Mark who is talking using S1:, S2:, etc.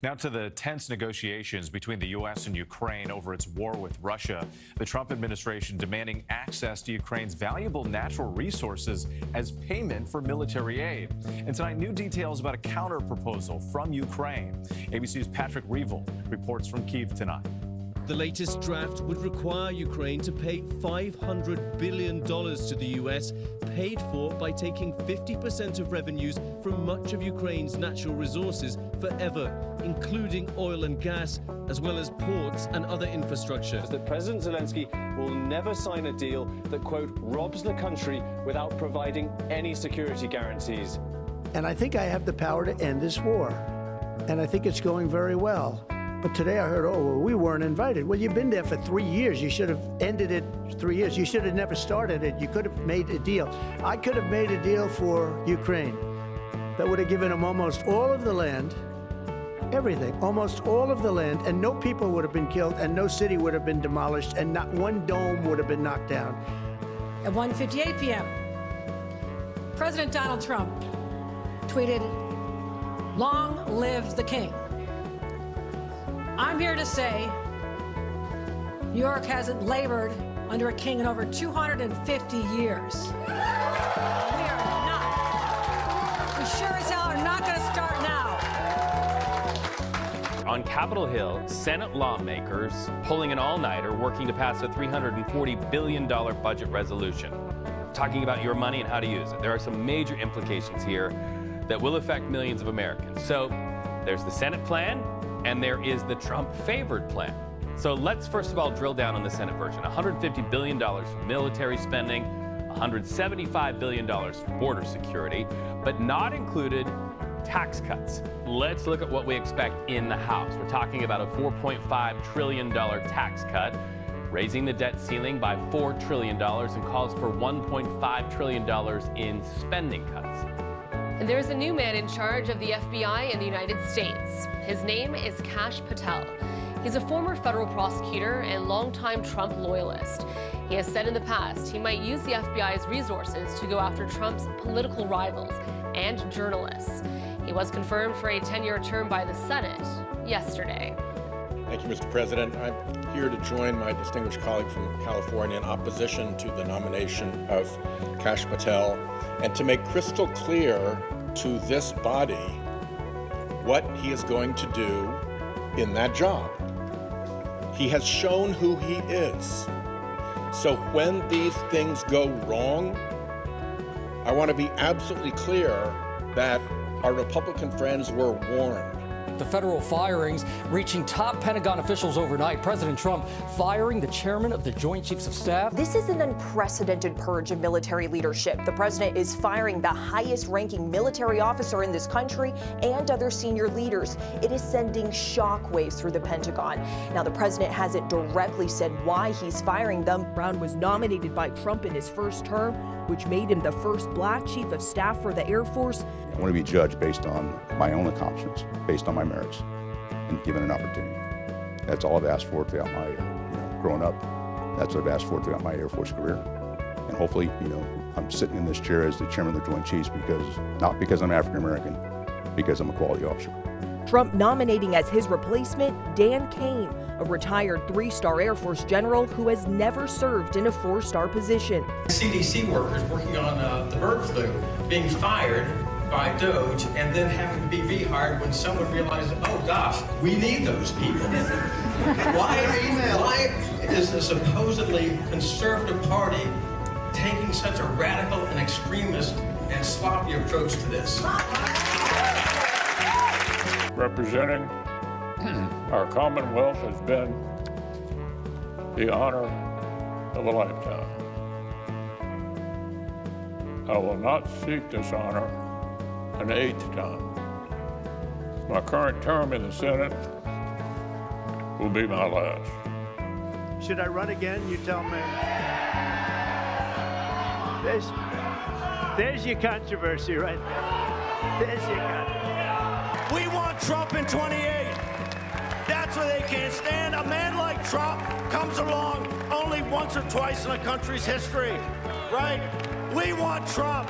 S1: Now to the tense negotiations between the U.S. and Ukraine over its war with Russia. The Trump administration demanding access to Ukraine's valuable natural resources as payment for military aid. And tonight, new details about a counterproposal from Ukraine. ABC's Patrick Reevell reports from Kyiv tonight.
S2: The latest draft would require Ukraine to pay $500 billion to the U.S., paid for by taking 50% of revenues from much of Ukraine's natural resources forever, including oil and gas, as well as ports and other infrastructure.
S3: That President Zelensky will never sign a deal that, quote, robs the country without providing any security guarantees.
S4: And I think I have the power to end this war. And I think it's going very well. But today I heard, oh, well, we weren't invited. Well, you've been there for 3 years. You should have ended it 3 years. You should have never started it. You could have made a deal. I could have made a deal for Ukraine that would have given them almost all of the land, everything, almost all of the land, and no people would have been killed, and no city would have been demolished, and not one dome would have been knocked down.
S5: At 1:58 p.m., President Donald Trump tweeted, "Long live the king." I'm here to say New York hasn't labored under a king in over 250 years. We sure as hell are not going to start now.
S6: On Capitol Hill, Senate lawmakers pulling an all-nighter working to pass a $340 billion budget resolution, talking about your money and how to use it. There are some major implications here that will affect millions of Americans. So there's the Senate plan, and there is the Trump-favored plan. So let's first of all drill down on the Senate version. $150 billion for military spending, $175 billion for border security, but not included tax cuts. Let's look at what we expect in the House. We're talking about a $4.5 trillion tax cut, raising the debt ceiling by $4 trillion, and calls for $1.5 trillion in spending cuts.
S7: And there's a new man in charge of the FBI in the United States. His name is Kash Patel. He's a former federal prosecutor and longtime Trump loyalist. He has said in the past he might use the FBI's resources to go after Trump's political rivals and journalists. He was confirmed for a 10-year term by the Senate yesterday.
S8: Thank you, Mr. President. I'm here to join my distinguished colleague from California in opposition to the nomination of Kash Patel and to make crystal clear to this body what he is going to do in that job. He has shown who he is. So when these things go wrong, I want to be absolutely clear that our Republican friends were warned.
S9: The federal firings reaching top Pentagon officials overnight. President Trump firing the chairman of the Joint Chiefs of Staff.
S10: This is an unprecedented purge of military leadership. The president is firing the highest-ranking military officer in this country and other senior leaders. It is sending shockwaves through the Pentagon. Now, the president hasn't directly said why he's firing them.
S11: Brown was nominated by Trump in his first term, which made him the first black chief of staff for the Air Force.
S12: I want to be judged based on my own accomplishments, based on my merits, and given an opportunity. That's all I've asked for throughout my, growing up. That's what I've asked for throughout my Air Force career. And hopefully, I'm sitting in this chair as the chairman of the Joint Chiefs not because I'm African American, because I'm a quality officer.
S11: Trump nominating as his replacement Dan Kane, a retired 3-star Air Force general who has never served in a 4-star position.
S13: CDC workers working on the bird flu being fired by DOJ and then having to be rehired when someone realizes, oh gosh, we need those people. Why is the supposedly conservative party taking such a radical and extremist and sloppy approach to this?
S14: Representing our Commonwealth has been the honor of a lifetime. I will not seek this honor an 8th time. My current term in the Senate will be my last.
S4: Should I run again? You tell me. There's your controversy right there. There's your controversy.
S15: We want Trump in 28. That's what they can't stand. A man like Trump comes along only once or twice in a country's history, right? We want Trump.